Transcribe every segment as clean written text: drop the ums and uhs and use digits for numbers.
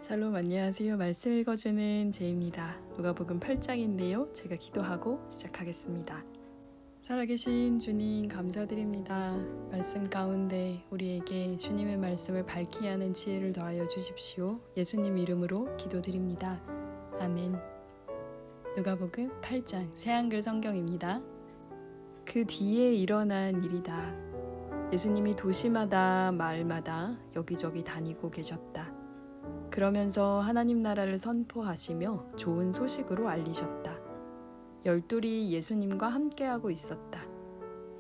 샬롬, 안녕하세요. 말씀 읽어주는 제입니다. 누가복음 8장인데요. 제가 기도하고 시작하겠습니다. 살아계신 주님 감사드립니다. 말씀 가운데 우리에게 주님의 말씀을 밝히게 하는 지혜를 더하여 주십시오. 예수님 이름으로 기도드립니다. 아멘. 누가복음 8장 새한글 성경입니다. 그 뒤에 일어난 일이다. 예수님이 도시마다 마을마다 여기저기 다니고 계셨다. 그러면서 하나님 나라를 선포하시며 좋은 소식으로 알리셨다. 12이 예수님과 함께하고 있었다.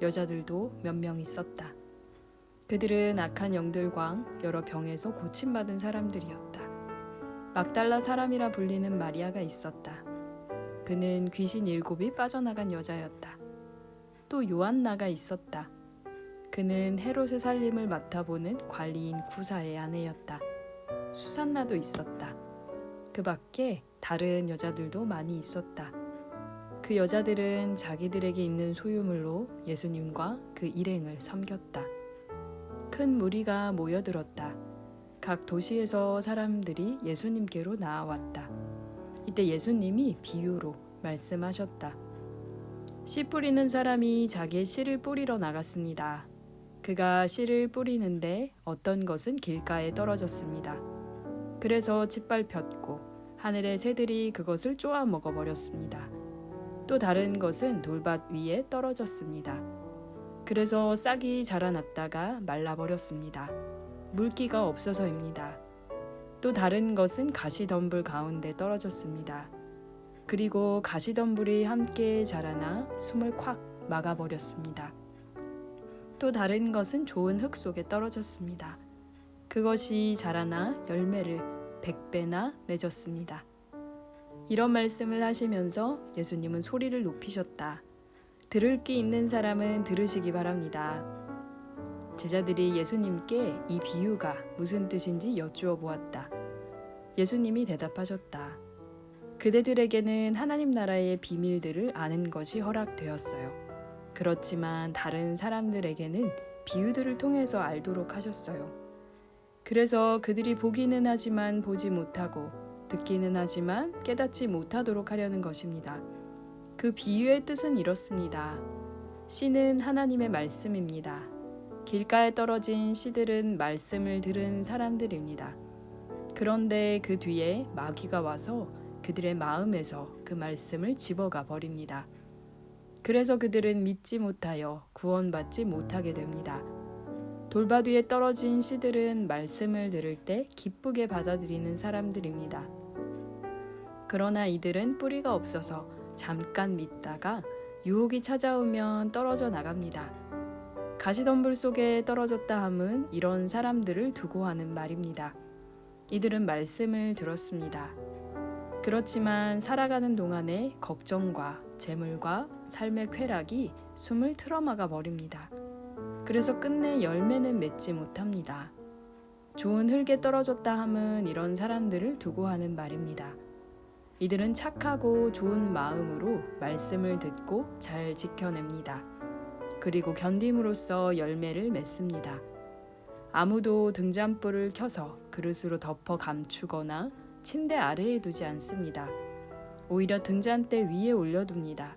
여자들도 몇 명 있었다. 그들은 악한 영들과 여러 병에서 고침받은 사람들이었다. 막달라 사람이라 불리는 마리아가 있었다. 그는 귀신 7이 빠져나간 여자였다. 또 요한나가 있었다. 그는 헤롯의 살림을 맡아보는 관리인 구사의 아내였다. 수산나도 있었다. 그 밖에 다른 여자들도 많이 있었다. 그 여자들은 자기들에게 있는 소유물로 예수님과 그 일행을 섬겼다. 큰 무리가 모여들었다. 각 도시에서 사람들이 예수님께로 나아왔다. 이때 예수님이 비유로 말씀하셨다. 씨 뿌리는 사람이 자기의 씨를 뿌리러 나갔습니다. 그가 씨를 뿌리는데 어떤 것은 길가에 떨어졌습니다. 그래서 짓밟혔고 하늘의 새들이 그것을 쪼아 먹어버렸습니다. 또 다른 것은 돌밭 위에 떨어졌습니다. 그래서 싹이 자라났다가 말라버렸습니다. 물기가 없어서입니다. 또 다른 것은 가시덤불 가운데 떨어졌습니다. 그리고 가시덤불이 함께 자라나 숨을 콱 막아버렸습니다. 또 다른 것은 좋은 흙 속에 떨어졌습니다. 그것이 자라나 열매를 100배나 맺었습니다. 이런 말씀을 하시면서 예수님은 소리를 높이셨다. 들을 귀 있는 사람은 들으시기 바랍니다. 제자들이 예수님께 이 비유가 무슨 뜻인지 여쭈어 보았다. 예수님이 대답하셨다. 그대들에게는 하나님 나라의 비밀들을 아는 것이 허락되었어요. 그렇지만 다른 사람들에게는 비유들을 통해서 알도록 하셨어요. 그래서 그들이 보기는 하지만 보지 못하고 듣기는 하지만 깨닫지 못하도록 하려는 것입니다. 그 비유의 뜻은 이렇습니다. 씨는 하나님의 말씀입니다. 길가에 떨어진 씨들은 말씀을 들은 사람들입니다. 그런데 그 뒤에 마귀가 와서 그들의 마음에서 그 말씀을 집어가 버립니다. 그래서 그들은 믿지 못하여 구원받지 못하게 됩니다. 돌밭 위에 떨어진 씨들은 말씀을 들을 때 기쁘게 받아들이는 사람들입니다. 그러나 이들은 뿌리가 없어서 잠깐 믿다가 유혹이 찾아오면 떨어져 나갑니다. 가시덤불 속에 떨어졌다 함은 이런 사람들을 두고 하는 말입니다. 이들은 말씀을 들었습니다. 그렇지만 살아가는 동안에 걱정과 재물과 삶의 쾌락이 숨을 틀어막아 버립니다. 그래서 끝내 열매는 맺지 못합니다. 좋은 흙에 떨어졌다 함은 이런 사람들을 두고 하는 말입니다. 이들은 착하고 좋은 마음으로 말씀을 듣고 잘 지켜냅니다. 그리고 견딤으로써 열매를 맺습니다. 아무도 등잔불을 켜서 그릇으로 덮어 감추거나 침대 아래에 두지 않습니다. 오히려 등잔대 위에 올려둡니다.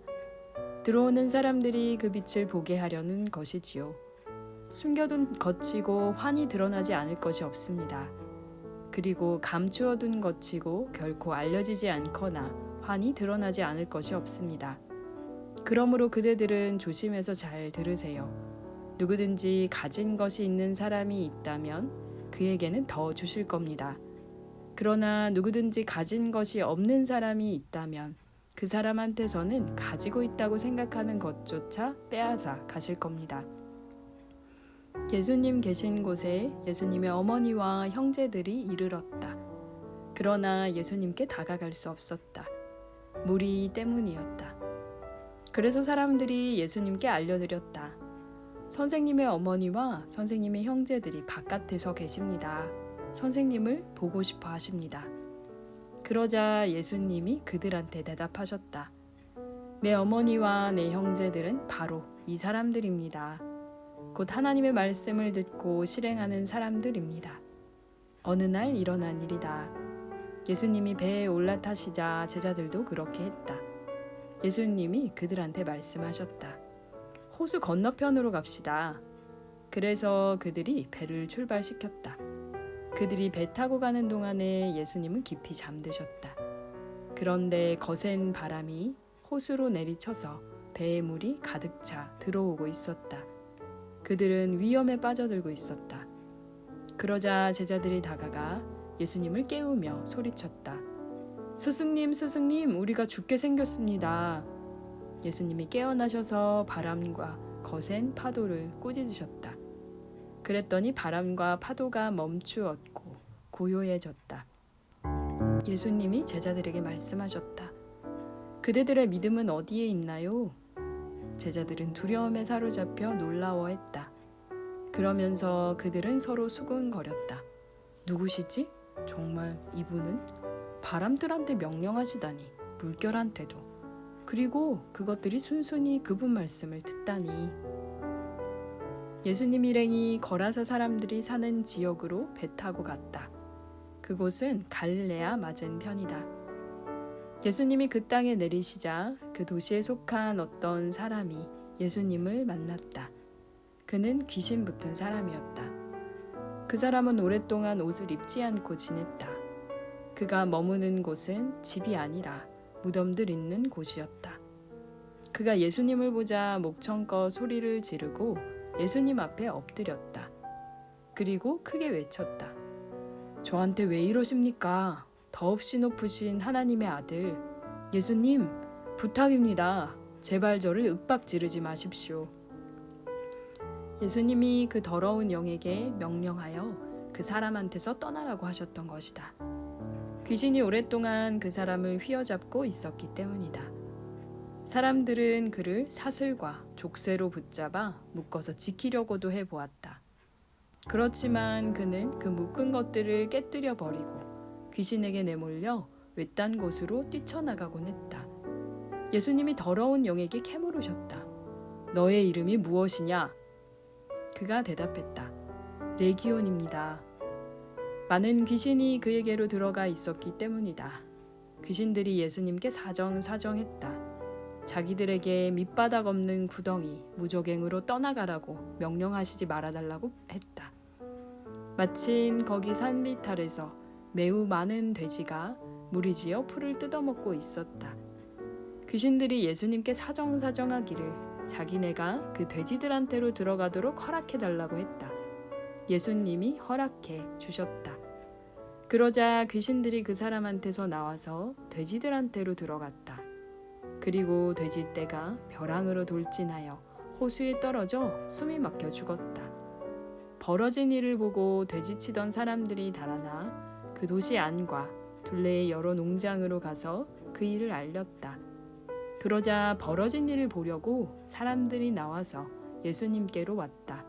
들어오는 사람들이 그 빛을 보게 하려는 것이지요. 숨겨둔 것이고 환히 드러나지 않을 것이 없습니다. 그리고 감추어둔 것이고 결코 알려지지 않거나 환히 드러나지 않을 것이 없습니다. 그러므로 그대들은 조심해서 잘 들으세요. 누구든지 가진 것이 있는 사람이 있다면 그에게는 더 주실 겁니다. 그러나 누구든지 가진 것이 없는 사람이 있다면 그 사람한테서는 가지고 있다고 생각하는 것조차 빼앗아 가실 겁니다. 예수님 계신 곳에 예수님의 어머니와 형제들이 이르렀다. 그러나 예수님께 다가갈 수 없었다. 무리 때문이었다. 그래서 사람들이 예수님께 알려드렸다. 선생님의 어머니와 선생님의 형제들이 바깥에 서 계십니다. 선생님을 보고 싶어 하십니다. 그러자 예수님이 그들한테 대답하셨다. 내 어머니와 내 형제들은 바로 이 사람들입니다. 곧 하나님의 말씀을 듣고 실행하는 사람들입니다. 어느 날 일어난 일이다. 예수님이 배에 올라타시자 제자들도 그렇게 했다. 예수님이 그들한테 말씀하셨다. 호수 건너편으로 갑시다. 그래서 그들이 배를 출발시켰다. 그들이 배 타고 가는 동안에 예수님은 깊이 잠드셨다. 그런데 거센 바람이 호수로 내리쳐서 배에 물이 가득 차 들어오고 있었다. 그들은 위험에 빠져들고 있었다. 그러자 제자들이 다가가 예수님을 깨우며 소리쳤다. 스승님, 스승님, 우리가 죽게 생겼습니다. 예수님이 깨어나셔서 바람과 거센 파도를 꾸짖으셨다. 그랬더니 바람과 파도가 멈추었고 고요해졌다. 예수님이 제자들에게 말씀하셨다. 그대들의 믿음은 어디에 있나요? 제자들은 두려움에 사로잡혀 놀라워했다. 그러면서 그들은 서로 수군거렸다. 누구시지? 정말 이분은? 바람들한테 명령하시다니, 물결한테도. 그리고 그것들이 순순히 그분 말씀을 듣다니. 예수님 일행이 거라사 사람들이 사는 지역으로 배 타고 갔다. 그곳은 갈릴레아 맞은편이다. 예수님이 그 땅에 내리시자 그 도시에 속한 어떤 사람이 예수님을 만났다. 그는 귀신 붙은 사람이었다. 그 사람은 오랫동안 옷을 입지 않고 지냈다. 그가 머무는 곳은 집이 아니라 무덤들 있는 곳이었다. 그가 예수님을 보자 목청껏 소리를 지르고 예수님 앞에 엎드렸다. 그리고 크게 외쳤다. 저한테 왜 이러십니까? 더없이 높으신 하나님의 아들, 예수님, 부탁입니다. 제발 저를 윽박지르지 마십시오. 예수님이 그 더러운 영에게 명령하여 그 사람한테서 떠나라고 하셨던 것이다. 귀신이 오랫동안 그 사람을 휘어잡고 있었기 때문이다. 사람들은 그를 사슬과 족쇄로 붙잡아 묶어서 지키려고도 해보았다. 그렇지만 그는 그 묶은 것들을 깨뜨려 버리고 귀신에게 내몰려 외딴 곳으로 뛰쳐나가곤 했다. 예수님이 더러운 영에게 캐물으셨다. 너의 이름이 무엇이냐? 그가 대답했다. 레기온입니다. 많은 귀신이 그에게로 들어가 있었기 때문이다. 귀신들이 예수님께 사정사정했다. 자기들에게 밑바닥 없는 구덩이 무적행으로 떠나가라고 명령하시지 말아달라고 했다. 마침 거기 산밑 아래서 매우 많은 돼지가 무리지어 풀을 뜯어먹고 있었다. 귀신들이 예수님께 사정사정하기를 자기네가 그 돼지들한테로 들어가도록 허락해달라고 했다. 예수님이 허락해 주셨다. 그러자 귀신들이 그 사람한테서 나와서 돼지들한테로 들어갔다. 그리고 돼지떼가 벼랑으로 돌진하여 호수에 떨어져 숨이 막혀 죽었다. 벌어진 일을 보고 돼지치던 사람들이 달아나 그 도시 안과 둘레의 여러 농장으로 가서 그 일을 알렸다. 그러자 벌어진 일을 보려고 사람들이 나와서 예수님께로 왔다.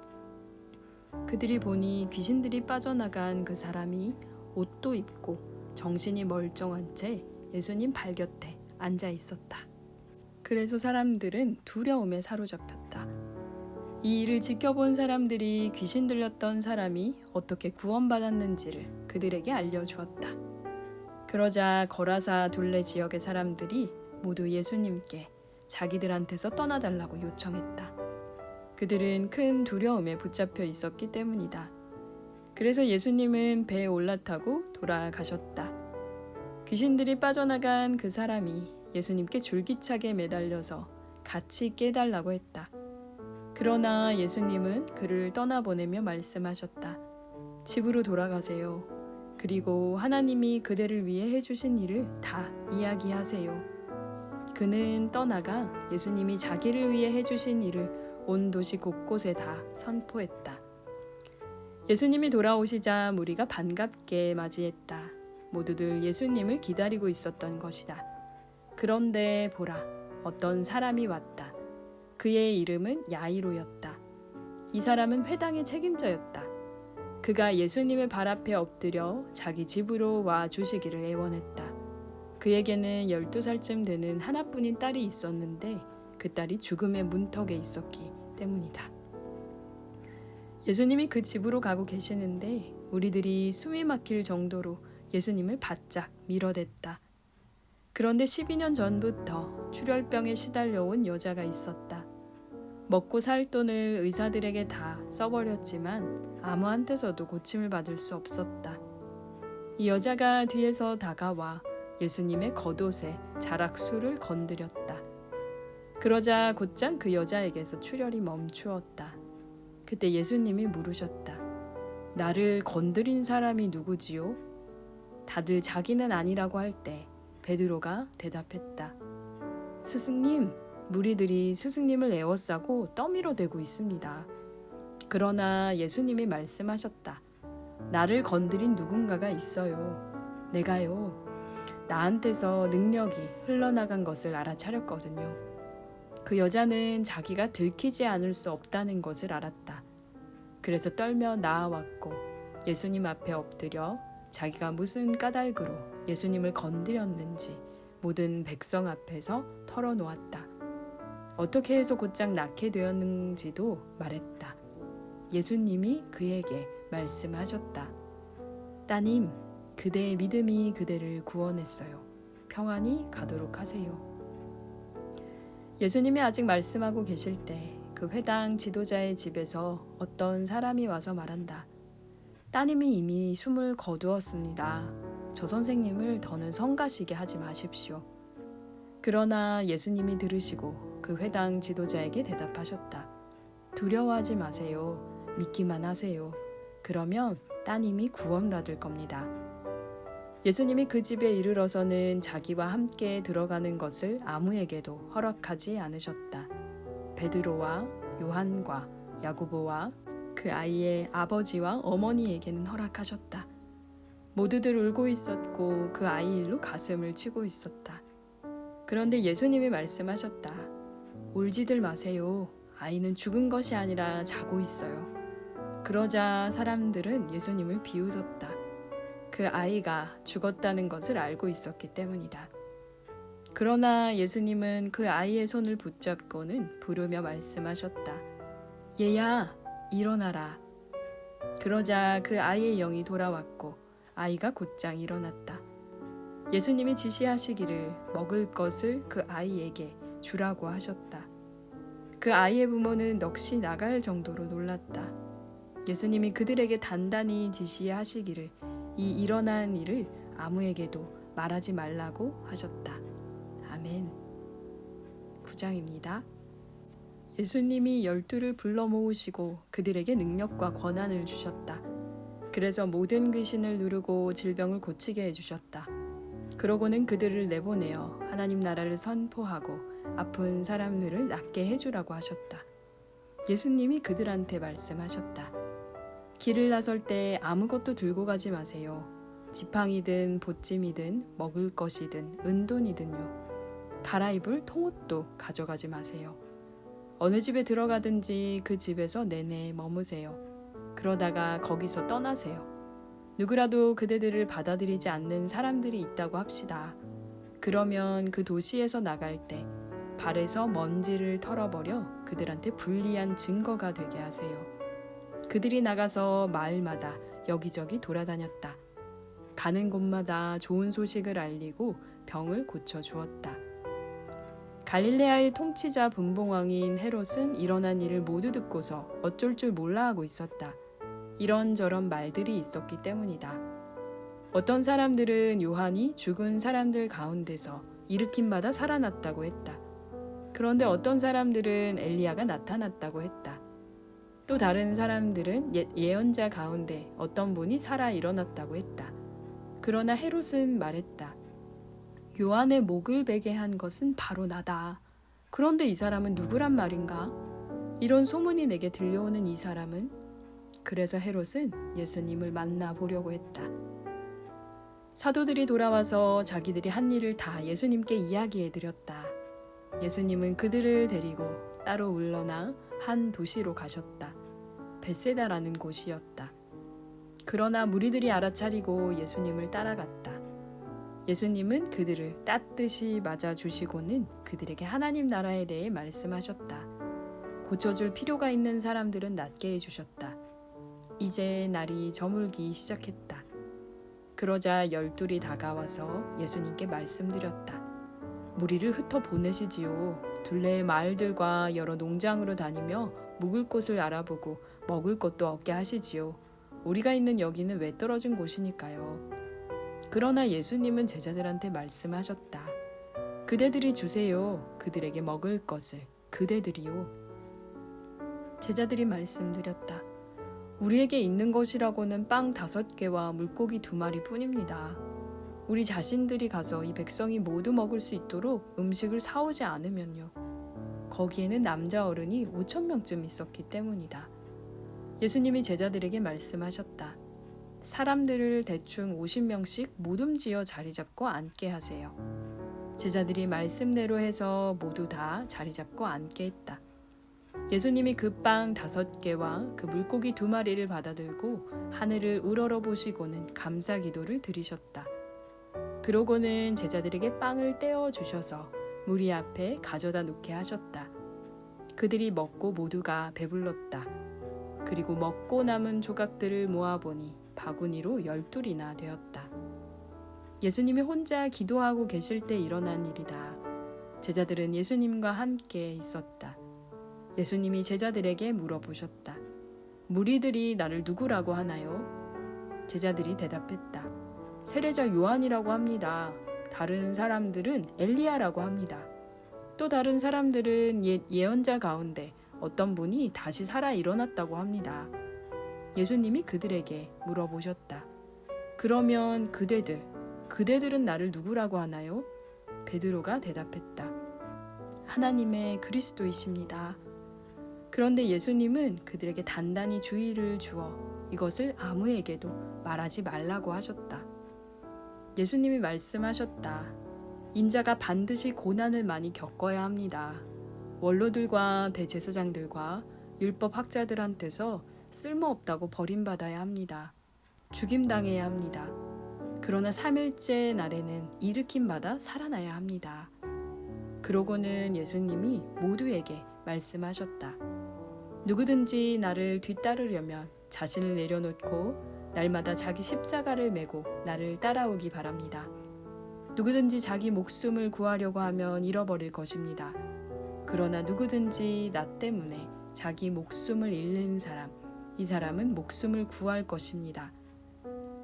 그들이 보니 귀신들이 빠져나간 그 사람이 옷도 입고 정신이 멀쩡한 채 예수님 발 곁에 앉아 있었다. 그래서 사람들은 두려움에 사로잡혔다. 이 일을 지켜본 사람들이 귀신 들렸던 사람이 어떻게 구원받았는지를 그들에게 알려주었다. 그러자 거라사 둘레 지역의 사람들이 모두 예수님께 자기들한테서 떠나달라고 요청했다. 그들은 큰 두려움에 붙잡혀 있었기 때문이다. 그래서 예수님은 배에 올라타고 돌아가셨다. 귀신들이 빠져나간 그 사람이 예수님께 줄기차게 매달려서 같이 깨달라고 했다. 그러나 예수님은 그를 떠나보내며 말씀하셨다. 집으로 돌아가세요. 그리고 하나님이 그대를 위해 해주신 일을 다 이야기하세요. 그는 떠나가 예수님이 자기를 위해 해주신 일을 온 도시 곳곳에 다 선포했다. 예수님이 돌아오시자 무리가 반갑게 맞이했다. 모두들 예수님을 기다리고 있었던 것이다. 그런데 보라, 어떤 사람이 왔다. 그의 이름은 야이로였다. 이 사람은 회당의 책임자였다. 그가 예수님의 발 앞에 엎드려 자기 집으로 와 주시기를 애원했다. 그에게는 12살쯤 되는 하나뿐인 딸이 있었는데 그 딸이 죽음의 문턱에 있었기 때문이다. 예수님이 그 집으로 가고 계시는데 무리들이 숨이 막힐 정도로 예수님을 바짝 밀어댔다. 그런데 12년 전부터 출혈병에 시달려온 여자가 있었다. 먹고 살 돈을 의사들에게 다 써버렸지만 아무한테서도 고침을 받을 수 없었다. 이 여자가 뒤에서 다가와 예수님의 겉옷에 자락수를 건드렸다. 그러자 곧장 그 여자에게서 출혈이 멈추었다. 그때 예수님이 물으셨다. 나를 건드린 사람이 누구지요? 다들 자기는 아니라고 할 때 베드로가 대답했다. 스승님, 무리들이 스승님을 에워싸고 떠밀어 대고 있습니다. 그러나 예수님이 말씀하셨다. 나를 건드린 누군가가 있어요. 내가요. 나한테서 능력이 흘러나간 것을 알아차렸거든요. 그 여자는 자기가 들키지 않을 수 없다는 것을 알았다. 그래서 떨며 나아왔고 예수님 앞에 엎드려 자기가 무슨 까닭으로 예수님을 건드렸는지 모든 백성 앞에서 털어놓았다. 어떻게 해서 곧장 낫게 되었는지도 말했다. 예수님이 그에게 말씀하셨다. 따님, 그대의 믿음이 그대를 구원했어요. 평안히 가도록 하세요. 예수님이 아직 말씀하고 계실 때 그 회당 지도자의 집에서 어떤 사람이 와서 말한다. 따님이 이미 숨을 거두었습니다. 저 선생님을 더는 성가시게 하지 마십시오. 그러나 예수님이 들으시고 그 회당 지도자에게 대답하셨다. 두려워하지 마세요. 믿기만 하세요. 그러면 따님이 구원받을 겁니다. 예수님이 그 집에 이르러서는 자기와 함께 들어가는 것을 아무에게도 허락하지 않으셨다. 베드로와 요한과 야고보와 그 아이의 아버지와 어머니에게는 허락하셨다. 모두들 울고 있었고 그 아이 일로 가슴을 치고 있었다. 그런데 예수님이 말씀하셨다. 울지들 마세요. 아이는 죽은 것이 아니라 자고 있어요. 그러자 사람들은 예수님을 비웃었다. 그 아이가 죽었다는 것을 알고 있었기 때문이다. 그러나 예수님은 그 아이의 손을 붙잡고는 부르며 말씀하셨다. 얘야, 일어나라. 그러자 그 아이의 영이 돌아왔고 아이가 곧장 일어났다. 예수님이 지시하시기를 먹을 것을 그 아이에게 주라고 하셨다. 그 아이의 부모는 넋이 나갈 정도로 놀랐다. 예수님이 그들에게 단단히 지시하시기를 이 일어난 일을 아무에게도 말하지 말라고 하셨다. 아멘. 9장입니다. 예수님이 12를 불러 모으시고 그들에게 능력과 권한을 주셨다. 그래서 모든 귀신을 누르고 질병을 고치게 해주셨다. 그러고는 그들을 내보내어 하나님 나라를 선포하고 아픈 사람들을 낫게 해주라고 하셨다. 예수님이 그들한테 말씀하셨다. 길을 나설 때 아무것도 들고 가지 마세요. 지팡이든 보찜이든 먹을 것이든 은돈이든요. 갈아입을 통옷도 가져가지 마세요. 어느 집에 들어가든지 그 집에서 내내 머무세요. 그러다가 거기서 떠나세요. 누구라도 그대들을 받아들이지 않는 사람들이 있다고 합시다. 그러면 그 도시에서 나갈 때 발에서 먼지를 털어버려 그들한테 불리한 증거가 되게 하세요. 그들이 나가서 마을마다 여기저기 돌아다녔다. 가는 곳마다 좋은 소식을 알리고 병을 고쳐주었다. 갈릴레아의 통치자 분봉왕인 헤롯은 일어난 일을 모두 듣고서 어쩔 줄 몰라 하고 있었다. 이런저런 말들이 있었기 때문이다. 어떤 사람들은 요한이 죽은 사람들 가운데서 일으킴 받아 살아났다고 했다. 그런데 어떤 사람들은 엘리야가 나타났다고 했다. 또 다른 사람들은 옛 예언자 가운데 어떤 분이 살아 일어났다고 했다. 그러나 헤롯은 말했다. 요한의 목을 베게 한 것은 바로 나다. 그런데 이 사람은 누구란 말인가? 이런 소문이 내게 들려오는 이 사람은? 그래서 헤롯은 예수님을 만나보려고 했다. 사도들이 돌아와서 자기들이 한 일을 다 예수님께 이야기해드렸다. 예수님은 그들을 데리고 따로 물러나 한 도시로 가셨다. 벳세다라는 곳이었다. 그러나 무리들이 알아차리고 예수님을 따라갔다. 예수님은 그들을 따뜻이 맞아주시고는 그들에게 하나님 나라에 대해 말씀하셨다. 고쳐줄 필요가 있는 사람들은 낫게 해주셨다. 이제 날이 저물기 시작했다. 그러자 열둘이 다가와서 예수님께 말씀드렸다. 무리를 흩어 보내시지요. 둘레의 마을들과 여러 농장으로 다니며 묵을 곳을 알아보고 먹을 것도 얻게 하시지요. 우리가 있는 여기는 왜 떨어진 곳이니까요. 그러나 예수님은 제자들한테 말씀하셨다. 그대들이 주세요. 그들에게 먹을 것을. 그대들이요. 제자들이 말씀드렸다. 우리에게 있는 것이라고는 빵 5개와 물고기 2마리 뿐입니다. 우리 자신들이 가서 이 백성이 모두 먹을 수 있도록 음식을 사오지 않으면요. 거기에는 남자 어른이 5,000명쯤 있었기 때문이다. 예수님이 제자들에게 말씀하셨다. 사람들을 대충 50명씩 모둠지어 자리 잡고 앉게 하세요. 제자들이 말씀대로 해서 모두 다 자리 잡고 앉게 했다. 예수님이 그 빵 5개와 그 물고기 2마리를 받아들고 하늘을 우러러 보시고는 감사 기도를 드리셨다. 그러고는 제자들에게 빵을 떼어 주셔서 무리 앞에 가져다 놓게 하셨다. 그들이 먹고 모두가 배불렀다. 그리고 먹고 남은 조각들을 모아보니 바구니로 12이나 되었다. 예수님이 혼자 기도하고 계실 때 일어난 일이다. 제자들은 예수님과 함께 있었다. 예수님이 제자들에게 물어보셨다. 무리들이 나를 누구라고 하나요? 제자들이 대답했다. 세례자 요한이라고 합니다. 다른 사람들은 엘리야라고 합니다. 또 다른 사람들은 옛 예언자 가운데 어떤 분이 다시 살아 일어났다고 합니다. 예수님이 그들에게 물어보셨다. 그러면 그대들은 나를 누구라고 하나요? 베드로가 대답했다. 하나님의 그리스도이십니다. 그런데 예수님은 그들에게 단단히 주의를 주어 이것을 아무에게도 말하지 말라고 하셨다. 예수님이 말씀하셨다. 인자가 반드시 고난을 많이 겪어야 합니다. 원로들과 대제사장들과 율법 학자들한테서 쓸모없다고 버림받아야 합니다. 죽임당해야 합니다. 그러나 3일째 날에는 일으킴받아 살아나야 합니다. 그러고는 예수님이 모두에게 말씀하셨다. 누구든지 나를 뒤따르려면 자신을 내려놓고 날마다 자기 십자가를 메고 나를 따라오기 바랍니다. 누구든지 자기 목숨을 구하려고 하면 잃어버릴 것입니다. 그러나 누구든지 나 때문에 자기 목숨을 잃는 사람, 이 사람은 목숨을 구할 것입니다.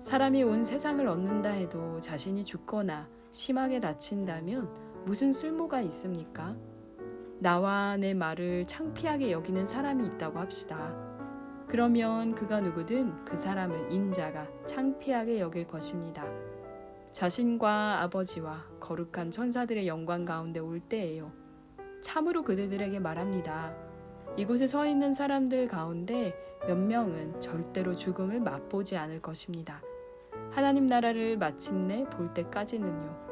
사람이 온 세상을 얻는다 해도 자신이 죽거나 심하게 다친다면 무슨 쓸모가 있습니까? 나와 내 말을 창피하게 여기는 사람이 있다고 합시다. 그러면 그가 누구든 그 사람을 인자가 창피하게 여길 것입니다. 자신과 아버지와 거룩한 천사들의 영광 가운데 올 때예요. 참으로 그대들에게 말합니다. 이곳에 서 있는 사람들 가운데 몇 명은 절대로 죽음을 맛보지 않을 것입니다. 하나님 나라를 마침내 볼 때까지는요.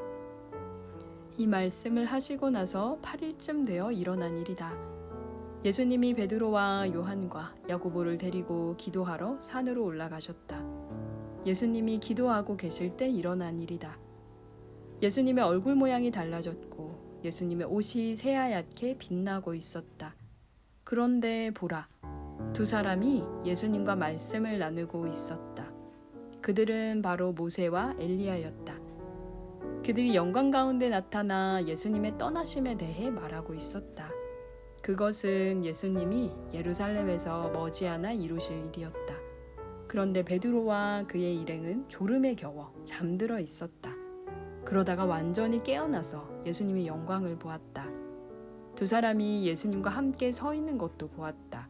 이 말씀을 하시고 나서 8일쯤 되어 일어난 일이다. 예수님이 베드로와 요한과 야고보를 데리고 기도하러 산으로 올라가셨다. 예수님이 기도하고 계실 때 일어난 일이다. 예수님의 얼굴 모양이 달라졌고 예수님의 옷이 새하얗게 빛나고 있었다. 그런데 보라, 2사람이 예수님과 말씀을 나누고 있었다. 그들은 바로 모세와 엘리야였다. 그들이 영광 가운데 나타나 예수님의 떠나심에 대해 말하고 있었다. 그것은 예수님이 예루살렘에서 머지않아 이루실 일이었다. 그런데 베드로와 그의 일행은 졸음에 겨워 잠들어 있었다. 그러다가 완전히 깨어나서 예수님의 영광을 보았다. 2사람이 예수님과 함께 서 있는 것도 보았다.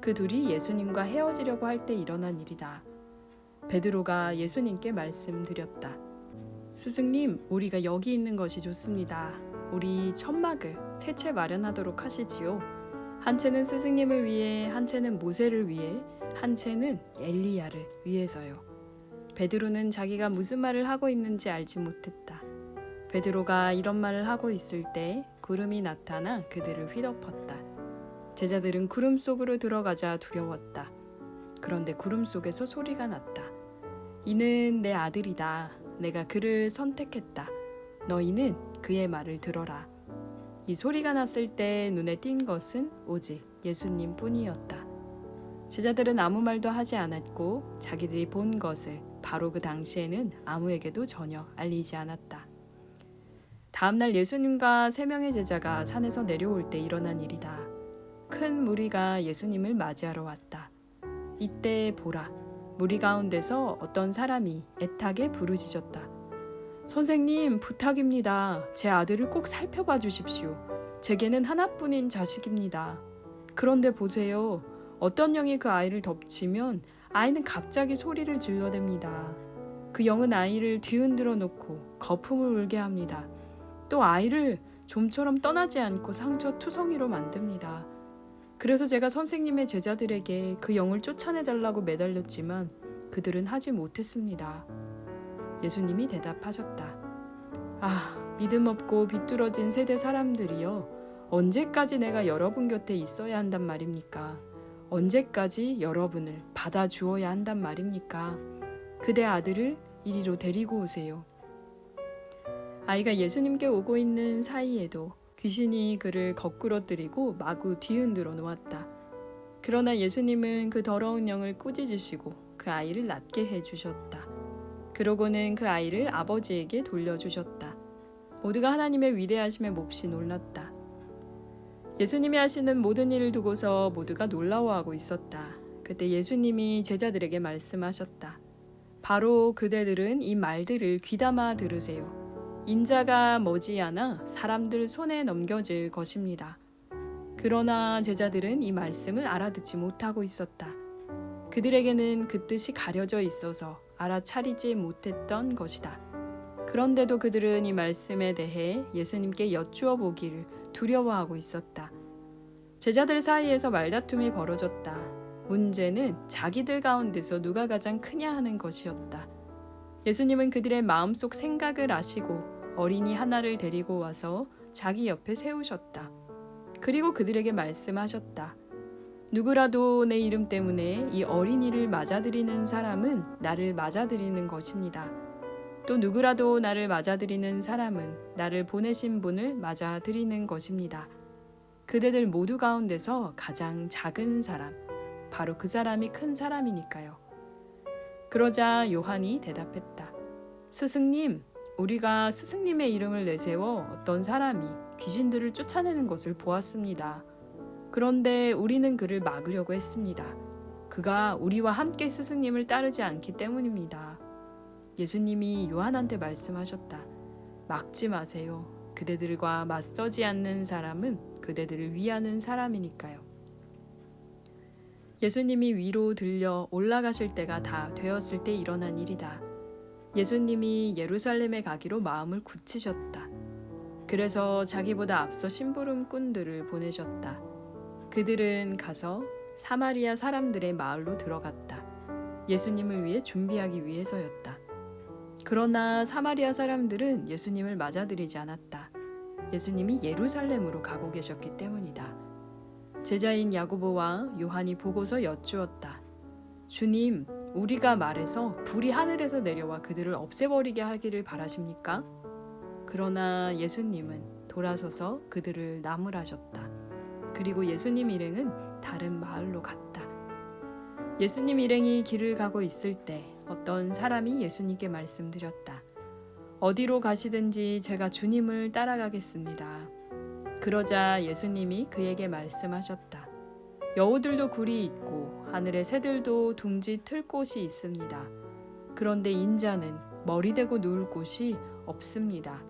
그 둘이 예수님과 헤어지려고 할 때 일어난 일이다. 베드로가 예수님께 말씀드렸다. 스승님, 우리가 여기 있는 것이 좋습니다. 우리 천막을 세 채 마련하도록 하시지요. 한 채는 스승님을 위해, 한 채는 모세를 위해, 한 채는 엘리야를 위해서요. 베드로는 자기가 무슨 말을 하고 있는지 알지 못했다. 베드로가 이런 말을 하고 있을 때 구름이 나타나 그들을 휘덮었다. 제자들은 구름 속으로 들어가자 두려웠다. 그런데 구름 속에서 소리가 났다. 이는 내 아들이다. 내가 그를 선택했다. 너희는 그의 말을 들어라. 이 소리가 났을 때 눈에 띈 것은 오직 예수님 뿐이었다. 제자들은 아무 말도 하지 않았고 자기들이 본 것을 바로 그 당시에는 아무에게도 전혀 알리지 않았다. 다음날 예수님과 3명의 제자가 산에서 내려올 때 일어난 일이다. 큰 무리가 예수님을 맞이하러 왔다. 이때 보라, 무리 가운데서 어떤 사람이 애타게 부르짖었다. 선생님, 부탁입니다. 제 아들을 꼭 살펴봐 주십시오. 제게는 하나뿐인 자식입니다. 그런데 보세요. 어떤 영이 그 아이를 덮치면 아이는 갑자기 소리를 질러댑니다. 그 영은 아이를 뒤흔들어 놓고 거품을 울게 합니다. 또 아이를 좀처럼 떠나지 않고 상처 투성이로 만듭니다. 그래서 제가 선생님의 제자들에게 그 영을 쫓아내달라고 매달렸지만 그들은 하지 못했습니다. 예수님이 대답하셨다. 아, 믿음 없고 비뚤어진 세대 사람들이여, 언제까지 내가 여러분 곁에 있어야 한단 말입니까? 언제까지 여러분을 받아주어야 한단 말입니까? 그대 아들을 이리로 데리고 오세요. 아이가 예수님께 오고 있는 사이에도 귀신이 그를 거꾸러뜨리고 마구 뒤흔들어 놓았다. 그러나 예수님은 그 더러운 영을 꾸짖으시고 그 아이를 낫게 해주셨다. 그러고는 그 아이를 아버지에게 돌려주셨다. 모두가 하나님의 위대하심에 몹시 놀랐다. 예수님이 하시는 모든 일을 두고서 모두가 놀라워하고 있었다. 그때 예수님이 제자들에게 말씀하셨다. 바로 그대들은 이 말들을 귀담아 들으세요. 인자가 머지않아 사람들 손에 넘겨질 것입니다. 그러나 제자들은 이 말씀을 알아듣지 못하고 있었다. 그들에게는 그 뜻이 가려져 있어서 알아차리지 못했던 것이다. 그런데도 그들은 이 말씀에 대해 예수님께 여쭈어 보기를 두려워하고 있었다. 제자들 사이에서 말다툼이 벌어졌다. 문제는 자기들 가운데서 누가 가장 크냐 하는 것이었다. 예수님은 그들의 마음속 생각을 아시고 어린이 하나를 데리고 와서 자기 옆에 세우셨다. 그리고 그들에게 말씀하셨다. 누구라도 내 이름 때문에 이 어린이를 맞아들이는 사람은 나를 맞아들이는 것입니다. 또 누구라도 나를 맞아들이는 사람은 나를 보내신 분을 맞아들이는 것입니다. 그대들 모두 가운데서 가장 작은 사람, 바로 그 사람이 큰 사람이니까요. 그러자 요한이 대답했다. 스승님, 우리가 스승님의 이름을 내세워 어떤 사람이 귀신들을 쫓아내는 것을 보았습니다. 그런데 우리는 그를 막으려고 했습니다. 그가 우리와 함께 스승님을 따르지 않기 때문입니다. 예수님이 요한한테 말씀하셨다. 막지 마세요. 그대들과 맞서지 않는 사람은 그대들을 위하는 사람이니까요. 예수님이 위로 들려 올라가실 때가 다 되었을 때 일어난 일이다. 예수님이 예루살렘에 가기로 마음을 굳히셨다. 그래서 자기보다 앞서 심부름꾼들을 보내셨다. 그들은 가서 사마리아 사람들의 마을로 들어갔다. 예수님을 위해 준비하기 위해서였다. 그러나 사마리아 사람들은 예수님을 맞아들이지 않았다. 예수님이 예루살렘으로 가고 계셨기 때문이다. 제자인 야고보와 요한이 보고서 여쭈었다. 주님, 우리가 말해서 불이 하늘에서 내려와 그들을 없애버리게 하기를 바라십니까? 그러나 예수님은 돌아서서 그들을 나무라셨다. 그리고 예수님 일행은 다른 마을로 갔다. 예수님 일행이 길을 가고 있을 때 어떤 사람이 예수님께 말씀드렸다. 어디로 가시든지 제가 주님을 따라가겠습니다. 그러자 예수님이 그에게 말씀하셨다. 여우들도 굴이 있고 하늘의 새들도 둥지 틀 곳이 있습니다. 그런데 인자는 머리 대고 누울 곳이 없습니다.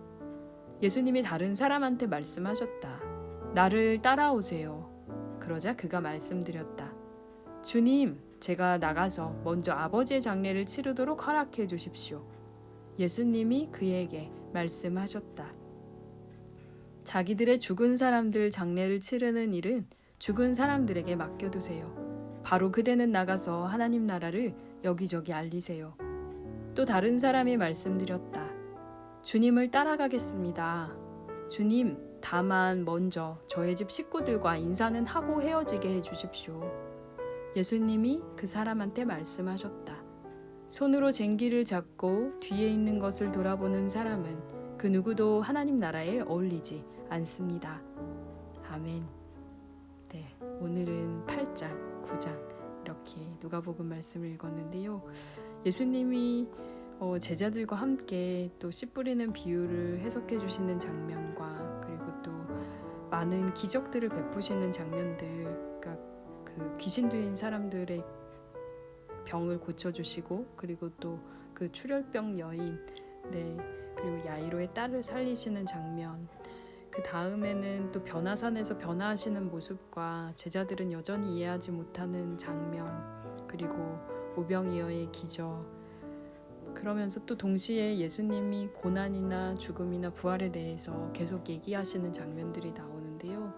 예수님이 다른 사람한테 말씀하셨다. 나를 따라오세요. 그러자 그가 말씀드렸다. 주님, 제가 나가서 먼저 아버지의 장례를 치르도록 허락해 주십시오. 예수님이 그에게 말씀하셨다. 자기들의 죽은 사람들 장례를 치르는 일은 죽은 사람들에게 맡겨두세요. 바로 그대는 나가서 하나님 나라를 여기저기 알리세요. 또 다른 사람이 말씀드렸다. 주님을 따라가겠습니다. 주님, 다만 먼저 저의 집 식구들과 인사는 하고 헤어지게 해주십시오. 예수님이 그 사람한테 말씀하셨다. 손으로 쟁기를 잡고 뒤에 있는 것을 돌아보는 사람은 그 누구도 하나님 나라에 어울리지 않습니다. 아멘. 네, 오늘은 8장, 9장 이렇게 누가복음 말씀을 읽었는데요. 예수님이 제자들과 함께 또 씨 뿌리는 비유를 해석해 주시는 장면과 그리고 또 많은 기적들을 베푸시는 장면들, 그러니까 그 귀신 들린 사람들의 병을 고쳐주시고 그리고 또 그 출혈병 여인, 그리고 야이로의 딸을 살리시는 장면, 그 다음에는 또 변화산에서 변화하시는 모습과 제자들은 여전히 이해하지 못하는 장면, 그리고 오병이어의 기적, 그러면서 또 동시에 예수님이 고난이나 죽음이나 부활에 대해서 계속 얘기하시는 장면들이 나오는데요.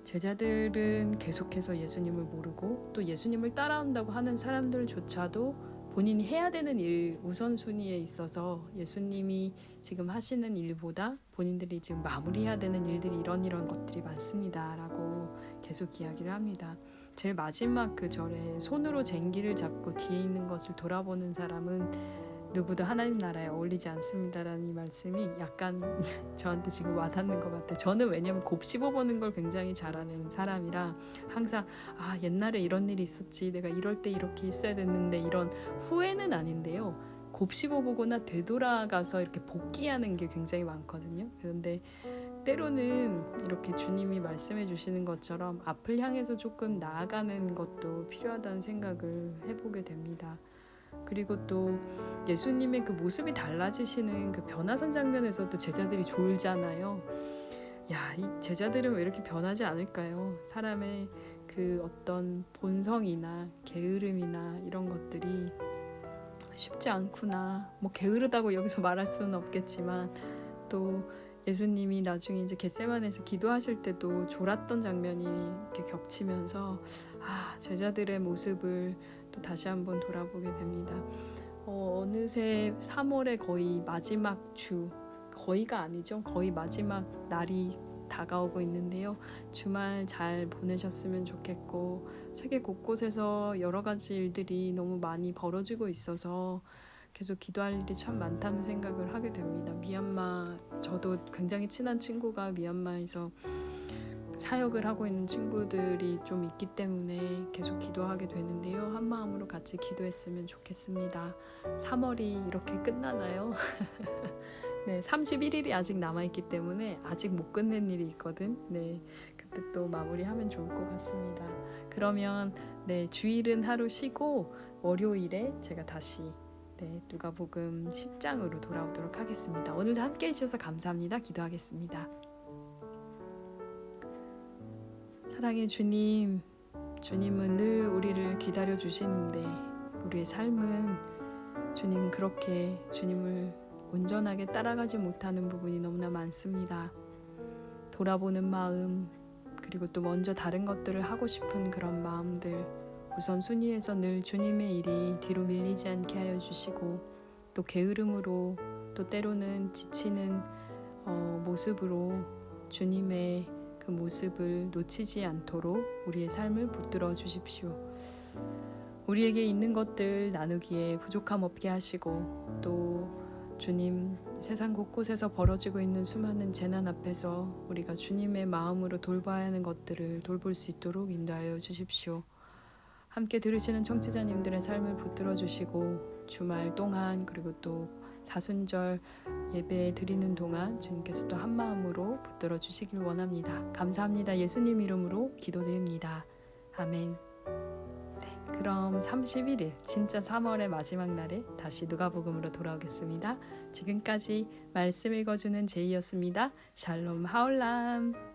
제자들은 계속해서 예수님을 모르고 또 예수님을 따라온다고 하는 사람들조차도 본인이 해야 되는 일 우선순위에 있어서 예수님이 지금 하시는 일보다 본인들이 지금 마무리해야 되는 일들이 이런 것들이 많습니다 라고 계속 이야기를 합니다. 제일 마지막 그 절에 손으로 쟁기를 잡고 뒤에 있는 것을 돌아보는 사람은 누구도 하나님 나라에 어울리지 않습니다라는 이 말씀이 약간 저한테 지금 와닿는 것 같아요. 저는 왜냐면 곱씹어보는 걸 굉장히 잘하는 사람이라 항상 옛날에 이런 일이 있었지, 내가 이럴 때 이렇게 있어야 됐는데, 이런 후회는 아닌데요. 곱씹어보거나 되돌아가서 이렇게 복귀하는 게 굉장히 많거든요. 그런데 때로는 이렇게 주님이 말씀해 주시는 것처럼 앞을 향해서 조금 나아가는 것도 필요하다는 생각을 해보게 됩니다. 그리고 또 예수님의 그 모습이 달라지시는 그 변화산 장면에서도 제자들이 졸잖아요. 이 제자들은 왜 이렇게 변하지 않을까요? 사람의 그 어떤 본성이나 게으름이나 이런 것들이 쉽지 않구나. 뭐 게으르다고 여기서 말할 수는 없겠지만, 또 예수님이 나중에 이제 겟세마네에서 기도하실 때도 졸았던 장면이 이렇게 겹치면서 제자들의 모습을 또 다시 한번 돌아보게 됩니다. 어느새 3월의 거의 마지막 주, 거의가 아니죠. 거의 마지막 날이 다가오고 있는데요. 주말 잘 보내셨으면 좋겠고, 세계 곳곳에서 여러 가지 일들이 너무 많이 벌어지고 있어서 계속 기도할 일이 참 많다는 생각을 하게 됩니다. 미얀마, 저도 굉장히 친한 친구가 미얀마에서 사역을 하고 있는 친구들이 좀 있기 때문에 계속 기도하게 되는데요. 한 마음으로 같이 기도했으면 좋겠습니다. 3월이 이렇게 끝나나요? 네, 31일이 아직 남아있기 때문에 아직 못 끝낸 일이 있거든. 그때 또 마무리하면 좋을 것 같습니다. 그러면 주일은 하루 쉬고 월요일에 제가 다시 누가복음 10장으로 돌아오도록 하겠습니다. 오늘도 함께 해주셔서 감사합니다. 기도하겠습니다. 사랑의 주님, 주님은 늘 우리를 기다려 주시는데 우리의 삶은 주님 그렇게 주님을 온전하게 따라가지 못하는 부분이 너무나 많습니다. 돌아보는 마음, 그리고 또 먼저 다른 것들을 하고 싶은 그런 마음들, 우선순위에서 늘 주님의 일이 뒤로 밀리지 않게 하여 주시고, 또 게으름으로, 또 때로는 지치는 모습으로 주님의 그 모습을 놓치지 않도록 우리의 삶을 붙들어 주십시오. 우리에게 있는 것들 나누기에 부족함 없게 하시고, 또 주님, 세상 곳곳에서 벌어지고 있는 수많은 재난 앞에서 우리가 주님의 마음으로 돌봐야 하는 것들을 돌볼 수 있도록 인도하여 주십시오. 함께 들으시는 청취자님들의 삶을 붙들어 주시고, 주말 동안 그리고 또 사순절 예배 드리는 동안 주님께서 또 한 마음으로 붙들어 주시길 원합니다. 감사합니다. 예수님 이름으로 기도드립니다. 아멘. 그럼 31일 진짜 3월의 마지막 날에 다시 누가복음으로 돌아오겠습니다. 지금까지 말씀 읽어주는 제이였습니다. 샬롬 하올람.